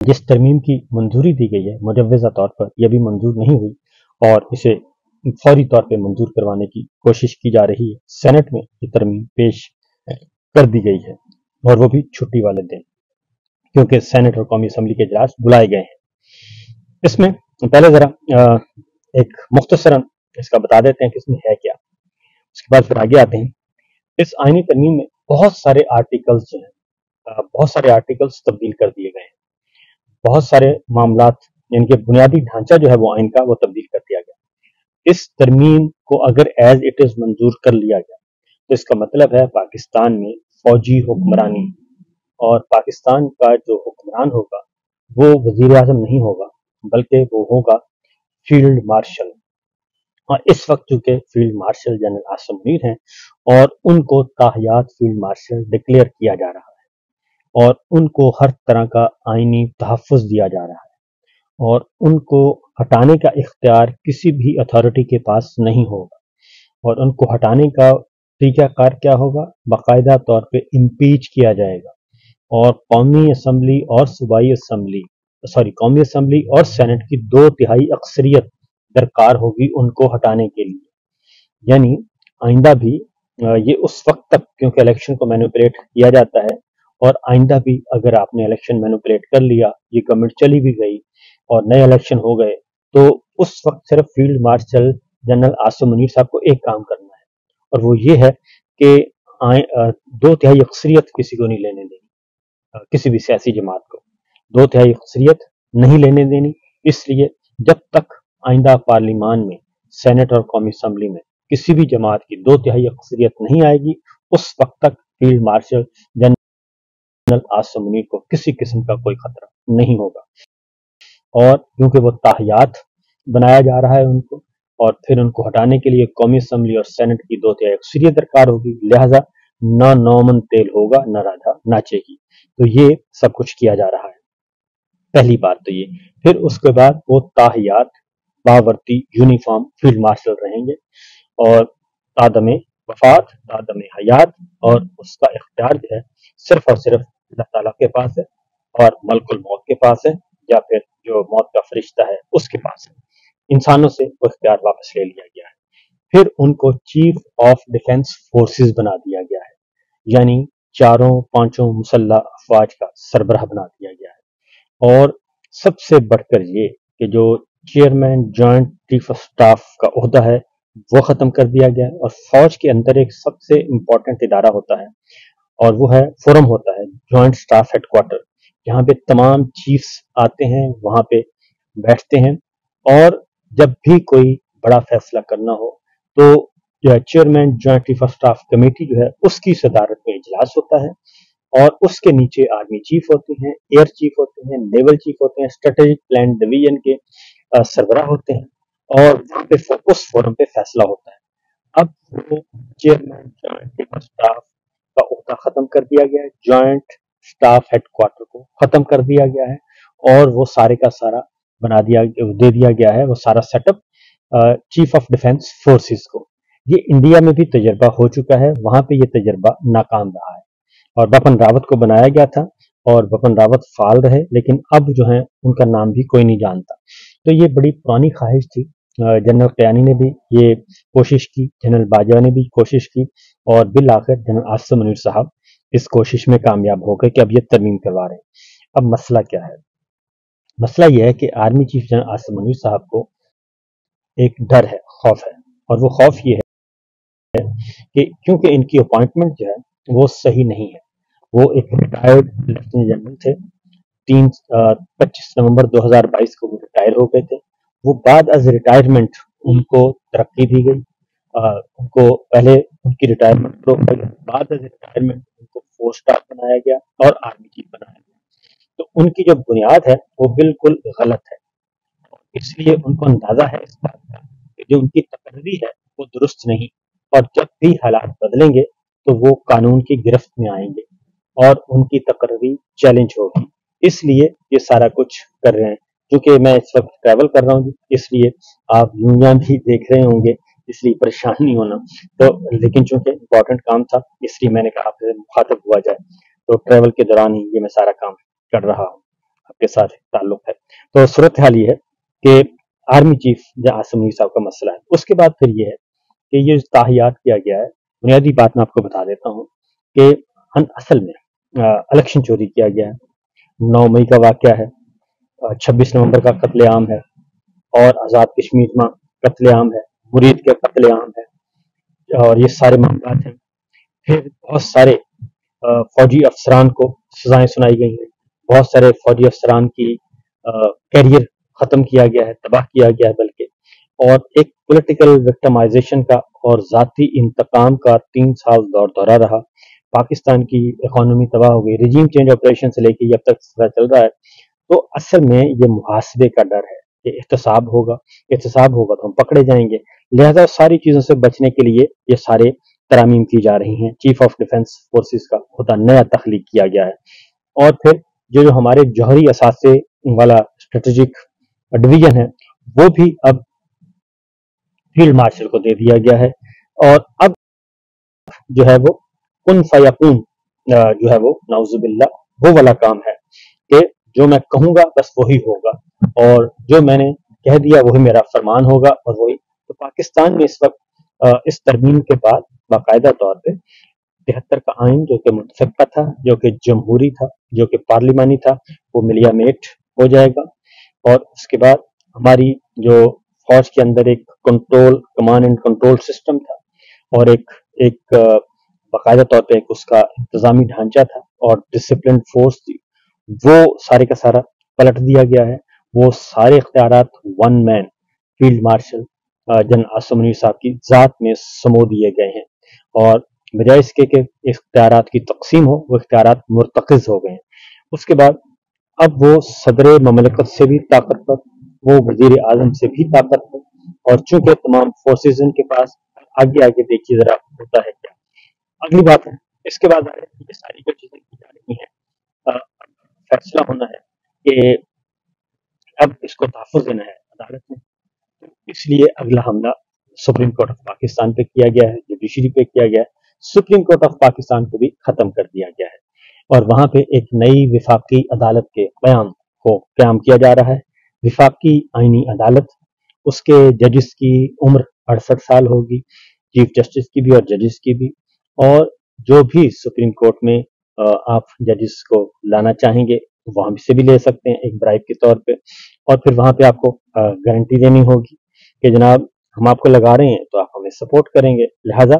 जिस तरमीम की मंजूरी दी गई है मुजव्वज़ा तौर पर यह भी मंजूर नहीं हुई और इसे फौरी तौर पर मंजूर करवाने की कोशिश की जा रही है। सेनेट में ये तरमीम पेश कर दी गई है और वो भी छुट्टी वाले दिन, क्योंकि सेनेट और कौमी असम्बली के इजलास बुलाए गए हैं। इसमें पहले जरा एक मुख्तसरन इसका बता देते हैं कि इसमें है क्या, उसके बाद फिर आगे आते हैं। इस आईनी तरमीम में बहुत सारे आर्टिकल्स जो हैं, बहुत सारे आर्टिकल्स तब्दील कर दिए गए हैं, बहुत सारे मामलात यानी कि बुनियादी ढांचा जो है वो आइन का वो तब्दील कर दिया गया। इस तरमीम को अगर एज इट इज मंजूर कर लिया गया तो इसका मतलब है पाकिस्तान में फौजी हुक्मरानी, और पाकिस्तान का जो हुक्मरान होगा वो वजीर आजम नहीं होगा बल्कि वो होगा फील्ड मार्शल। और इस वक्त चूंकि field marshal general Asim Munir हैं और उनको ताहयात फील्ड मार्शल डिक्लेयर किया जा रहा है और उनको हर तरह का आईनी तहफ़्फ़ुज़ दिया जा रहा है और उनको हटाने का इख्तियार किसी भी अथॉरिटी के पास नहीं होगा। और उनको हटाने का तरीक़ाकार क्या होगा, बाकायदा तौर पे इम्पीच किया जाएगा और कौमी असम्बली और कौमी असम्बली और सेनेट की 2/3 अक्सरियत दरकार होगी उनको हटाने के लिए। यानी आइंदा भी ये उस वक्त तक, क्योंकि इलेक्शन को मैनिपुलेट किया जाता है और आइंदा भी अगर आपने इलेक्शन मैनिपुलेट कर लिया, ये गवर्नमेंट चली भी गई और नए इलेक्शन हो गए, तो उस वक्त सिर्फ field marshal general Asim Munir साहब को एक काम करना है और वो ये है कि 2/3 अक्सरियत किसी को नहीं लेने देनी, किसी भी सियासी जमात को 2/3 अक्सरियत नहीं लेने देनी। इसलिए जब तक आइंदा पार्लिमान में, सेनेट और कौमी असम्बली में किसी भी जमात की 2/3 अक्सरियत नहीं आएगी, उस वक्त तक field marshal general Asim Munir को किसी किस्म का कोई खतरा नहीं होगा। और क्योंकि वो ताहयात बनाया जा रहा है उनको, और फिर उनको हटाने के लिए कौमी असम्बली और सेनेट की 2/3 अक्सरियत दरकार होगी, लिहाजा ना नौमन तेल होगा ना राधा नाचेगी। तो ये सब कुछ किया जा रहा है, पहली बात तो ये। फिर उसके बाद वो ताहयात बावर्ती यूनिफॉर्म फील्ड मार्शल रहेंगे और तादमे वफात, तादमे हयात, और उसका इख्तियार जो है सिर्फ और सिर्फ अल्लाह ताला के पास है और मलकुल मौत के पास है, या फिर जो मौत का फरिश्ता है उसके पास है। इंसानों से वो इख्तियार वापस ले लिया गया है। फिर उनको चीफ ऑफ डिफेंस फोर्सेस बना दिया गया है, यानी 4-5 मुसल्लह अफवाज का सरबराह बना दिया गया है। और सबसे बढ़कर ये कि जो chairman joint chief of staff का ओहदा है वो ख़त्म कर दिया गया है और फौज के अंदर एक सबसे इम्पोर्टेंट इदारा होता है और वो है फोरम होता है, जॉइंट स्टाफ हेडक्वार्टर, जहाँ पे तमाम चीफ्स आते हैं, वहाँ पे बैठते हैं और जब भी कोई बड़ा फैसला करना हो तो chairman joint chief of staff committee जो है उसकी सदारत में इजलास होता है और उसके नीचे आर्मी चीफ होते हैं, एयर चीफ होते हैं, नेवल चीफ होते हैं, स्ट्रेटेजिक प्लान डिवीजन के सरबराह होते हैं और वहाँ पे उस फोरम पे फैसला होता है। अब वो chairman joint chief of staff का ओहदा खत्म कर दिया गया है, जॉइंट स्टाफ हेडक्वार्टर को खत्म कर दिया गया है और वो सारे का सारा दे दिया गया है, वो सारा setup chief of defence forces को। ये इंडिया में भी तजर्बा हो चुका है, वहां पे ये तजर्बा नाकाम रहा है और बपन रावत को बनाया गया था और बपन रावत फाल रहे, लेकिन अब जो है उनका नाम भी कोई नहीं जानता। तो ये बड़ी पुरानी ख्वाहिश थी, जनरल क़यानी ने भी ये कोशिश की, जनरल बाजवा ने भी कोशिश की और बिल आखिर जनरल आसिम मुनीर साहब इस कोशिश में कामयाब हो गए कि अब ये तरमीम करवा रहे हैं। अब मसला क्या है? मसला यह है कि army chief general Asim Munir साहब को एक डर है, खौफ है, और वो खौफ ये है कि क्योंकि इनकी अपॉइंटमेंट जो है वो सही नहीं है। वो एक रिटायर्ड लेफ्टिनेंट जनरल थे, 25 नवंबर 2022 को वो रिटायर हो गए थे। वो बाद अज रिटायरमेंट उनको तरक्की दी गई, उनको पहले उनकी रिटायरमेंट रोका गया, बाद अज रिटायरमेंट उनको 4 स्टार बनाया गया और आर्मी चीफ बनाया गया। तो उनकी जो बुनियाद है वो बिल्कुल गलत है, इसलिए उनको अंदाजा है इस बात का कि जो उनकी तकर्री है वो दुरुस्त नहीं, और जब भी हालात बदलेंगे तो वो कानून की गिरफ्त में आएंगे और उनकी तकर्री चैलेंज होगी। इसलिए ये सारा कुछ कर रहे हैं। क्योंकि मैं इस वक्त ट्रैवल कर रहा हूँ, इसलिए आप यूनियन भी देख रहे होंगे, इसलिए परेशान नहीं होना। तो लेकिन चूंकि इम्पोर्टेंट काम था इसलिए मैंने कहा आपसे मुखातब हुआ जाए, तो ट्रैवल के दौरान ही ये मैं सारा काम कर रहा हूँ। के साथ ताल्लुक है। तो सूरत हाल ये है कि आर्मी चीफ जो आसिम मुनीर साहब का मसला है। उसके बाद फिर ये है कि ये ताहियात किया गया है। बुनियादी बात मैं आपको बता देता हूँ कि असल में इलेक्शन चोरी किया गया है। 9 मई का वाक़या है, 26 नवंबर का कत्लेआम है, और आज़ाद कश्मीर में कत्लेआम है, मुरीद के कत्लेआम है, और ये सारे मामला हैं। फिर बहुत सारे फौजी अफसरान को सजाएं सुनाई गई हैं। बहुत सारे फौजी अफसरान की कैरियर ख़त्म किया गया है, तबाह किया गया है बल्कि, और एक पॉलिटिकल विक्टिमाइजेशन का और ज़ाती इंतकाम का 3 साल दौरा रहा। पाकिस्तान की इकॉनमी तबाह हो गई, रिजीम चेंज ऑपरेशन से लेके ये अब तक चल रहा है। तो असल में ये मुहासबे का डर है कि एहतसाब होगा तो हम पकड़े जाएंगे। लिहाजा सारी चीज़ों से बचने के लिए ये सारे तरामीम की जा रही हैं। चीफ ऑफ डिफेंस फोर्सेस का खुदा नया तख्लीक किया गया है। और फिर जो हमारे जौहरी असासे वाला स्ट्रेटेजिक डिवीजन है वो भी अब फील्ड मार्शल को दे दिया गया है। और अब जो है वो कुन फयकून जो है वो नाउजुबिल्ला वो वाला काम है कि जो मैं कहूंगा बस वही होगा, और जो मैंने कह दिया वही मेरा फरमान होगा और वही। तो पाकिस्तान में इस वक्त इस तरमीम के बाद बाकायदा तौर पे 73 का आइन जो कि मुतफ़क़ा था, जो कि जमहूरी था, जो कि पार्लिमानी था, वो मिलियामेट हो जाएगा। और उसके बाद हमारी जो फौज के अंदर एक कमांड एंड कंट्रोल सिस्टम था, और एक बाकायदा तौर पे एक उसका इंतजामी ढांचा था और डिसिप्लिन फोर्स थी, वो सारे का सारा पलट दिया गया है। वो सारे इख्तियारात one man field marshal general Asim Munir sahab की ज़ात में समो दिए गए हैं, और बजाय इसके कि इख्तियारात की तकसीम हो, वो इख्तियारात मुर्तकिज़ हो गए हैं। उसके बाद अब वो सदर ममलकत से भी ताकतवर, वो वजीर आजम से भी ताकतवर, और चूंकि तमाम फोर्सेज उनके पास, आगे आगे देखिए जरा होता है क्या। अगली बात है, इसके बाद ये सारी जो चीजें की जा रही हैं, फैसला होना है कि अब इसको तहफ़्फ़ुज़ देना है अदालत में। तो इसलिए अगला हमला सुप्रीम कोर्ट ऑफ पाकिस्तान पे किया गया है, जुडिशरी पे किया गया है। सुप्रीम कोर्ट ऑफ पाकिस्तान को भी खत्म कर दिया गया है, और वहां पे एक नई विफाकी अदालत के क़याम किया जा रहा है। विफाकी आईनी अदालत, उसके जजेस की उम्र 68 साल होगी, चीफ जस्टिस की भी और जजेस की भी। और जो भी सुप्रीम कोर्ट में आप जजेस को लाना चाहेंगे वहां से भी ले सकते हैं एक ब्राइब के तौर पे, और फिर वहां पे आपको गारंटी देनी होगी कि जनाब हम आपको लगा रहे हैं तो आप हमें सपोर्ट करेंगे। लिहाजा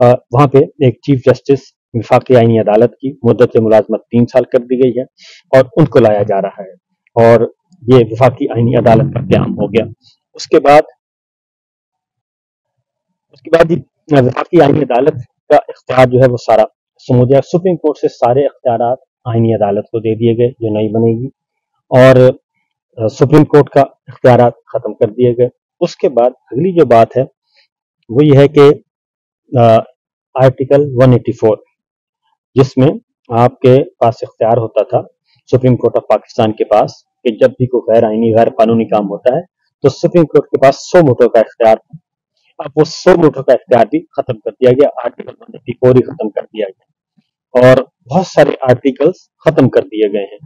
वहां पे एक चीफ जस्टिस विफाकी आईनी अदालत की मुद्दत मुलाजमत 3 साल कर दी गई है और उनको लाया जा रहा है, और ये विफाकी आईनी अदालत का क़याम हो गया। उसके बाद विफाकी आईनी अदालत का इख्तियार जो है वो सारा समझ गया। सुप्रीम कोर्ट से सारे इख्तियारात आईनी अदालत को दे दिए गए जो नई बनेगी, और सुप्रीम कोर्ट का इख्तियारात खत्म कर दिए गए। उसके बाद अगली जो बात है वो ये है कि आर्टिकल 184, जिसमें आपके पास इख्तियार होता था सुप्रीम कोर्ट ऑफ पाकिस्तान के पास कि जब भी कोई गैर आईनी गैर कानूनी काम होता है तो सुप्रीम कोर्ट के पास 100 वोटों का इख्तियार था। अब वो 100 वोटों का इख्तियार भी खत्म कर दिया गया, आर्टिकल 184 ही खत्म कर दिया गया, और बहुत सारे आर्टिकल्स खत्म कर दिए गए हैं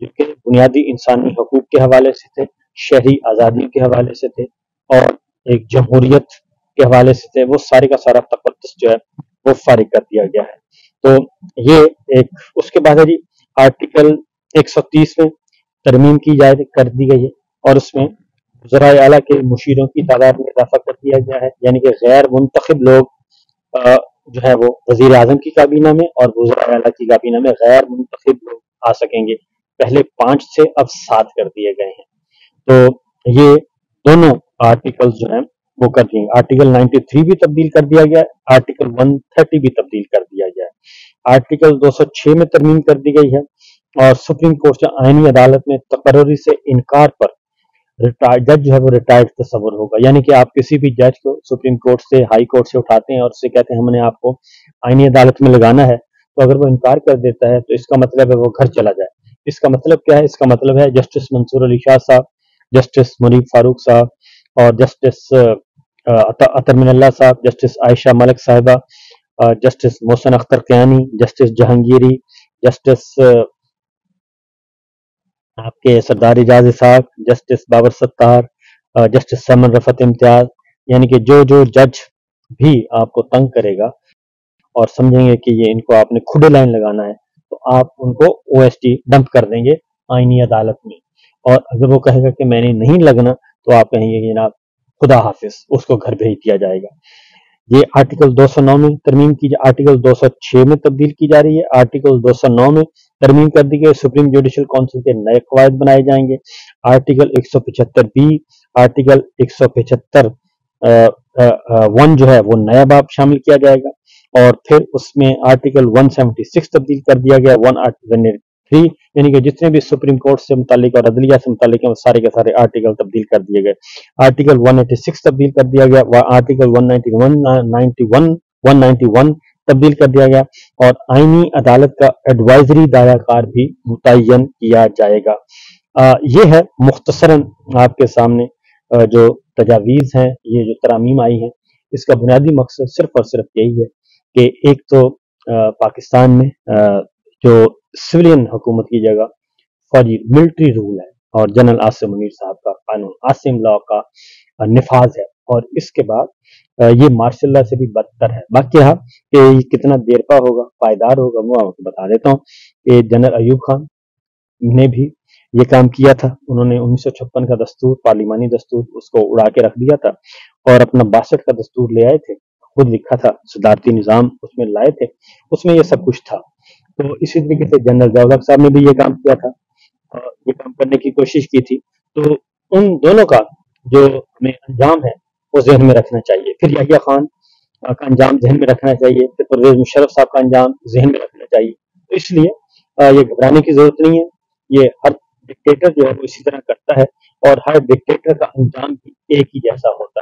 जो कि बुनियादी इंसानी हकूक के हवाले से थे, शहरी आज़ादी के हवाले से थे, और एक जमहूरियत के हवाले से थे। वो सारे का सारा तकद्दुस जो है वो फारिग कर दिया गया है। तो ये एक, उसके बाद है जी आर्टिकल 130 में तरमीम की कर दी गई है, और उसमें वज़राए आला के मुशीरों की तादाद में इजाफा कर दिया गया है, यानी कि गैर मुंतखब लोग जो है वो वजीर आजम की काबीना में और वज़राए आला की काबीना में गैर मुंतखब लोग आ सकेंगे। पहले 5 से अब 7 कर दिए गए हैं। तो ये दोनों आर्टिकल्स जो हैं वो कर दिए। आर्टिकल 93 भी तब्दील कर दिया गया है, आर्टिकल 130 भी तब्दील कर दिया गया है, आर्टिकल 206 में तरमीम कर दी गई है, और सुप्रीम कोर्ट आईनी अदालत में तकर्री से इनकार पर रिटायर्ड जज जो है वो रिटायर्ड तस्वर होगा। यानी कि आप किसी भी जज को सुप्रीम कोर्ट से, हाई कोर्ट से उठाते हैं और उससे कहते हैं हमने आपको आईनी अदालत में लगाना है, तो अगर वो इनकार कर देता है तो इसका मतलब है वो घर चला जाए। इसका मतलब क्या है? इसका मतलब है जस्टिस मंसूर अली शाह साहब, जस्टिस मुनीब फारूक साहब, और जस्टिस अतर मिनल्ला साहब, justice Ayesha Malik sahiba, justice Mohsin Akhtar Kayani, justice Jahangiri, justice आपके सरदार एजाज इसाक, जस्टिस बाबर सत्तार, जस्टिस समन रफत इम्तियाज, यानी कि जो जो जज भी आपको तंग करेगा और समझेंगे कि ये इनको आपने खुदे लाइन लगाना है, तो आप उनको ओएसटी डंप कर देंगे आईनी अदालत में। और अगर वो कहेगा कि मैंने नहीं लगना, तो आप कहेंगे कि जनाब खुदा हाफिज, उसको घर भेज दिया जाएगा। ये आर्टिकल 209 में तरमीम की, आर्टिकल 206 में तब्दील की जा रही है। आर्टिकल 209 में तरमीम कर दी गई, सुप्रीम जुडिशल काउंसिल के नए कवायद बनाए जाएंगे। आर्टिकल 175 बी, आर्टिकल 175 1 जो है वो नया बाब शामिल किया जाएगा। और फिर उसमें आर्टिकल 176 तब्दील कर दिया गया, 183, यानी कि जितने भी सुप्रीम कोर्ट से मुतालिक और अदलिया से मुतालिक हैं वो सारे के सारे आर्टिकल तब्दील कर दिए गए। आर्टिकल 186 तब्दील कर दिया गया, आर्टिकल 191 तब्दील कर दिया गया, और आईनी अदालत का एडवाइजरी दायराकार भी मुतय्यन किया जाएगा। ये है मुख्तसरन आपके सामने जो तजावीज़ हैं, ये जो तरामीम आई हैं, इसका बुनियादी मकसद सिर्फ और सिर्फ यही है कि एक तो पाकिस्तान में जो सिविलियन हुकूमत की जगह फौजी मिलिट्री रूल है और जनरल आसिम मुनीर साहब का कानून आसिम लॉ का निफाज है, और इसके बाद ये मार्शल लॉ से भी बदतर है। बाकी रहा कि ये कितना देरपा होगा, पायदार होगा, वो आपको बता देता हूँ कि जनरल अयूब खान ने भी ये काम किया था। उन्होंने 1956 का दस्तूर, पार्लिमानी दस्तूर, उसको उड़ा के रख दिया था और अपना 62 का दस्तूर ले आए थे, खुद लिखा था, सदारती निज़ाम उसमें लाए थे, उसमें ये सब कुछ था। तो इसी तरीके से जनरल ज़िया-उल-हक साहब ने भी ये काम किया था, ये काम करने की कोशिश की थी। तो उन दोनों का जो हमें अंजाम है वो जहन में रखना चाहिए। फिर याहिया खान का अंजाम जहन में रखना चाहिए, फिर परवेज मुशर्रफ साहब का अंजाम जहन में रखना चाहिए। तो इसलिए ये घबराने की जरूरत नहीं है। ये हर डिक्टेटर जो है वो इसी तरह करता है, और हर डिक्टेटर का अंजाम भी एक ही जैसा होता है।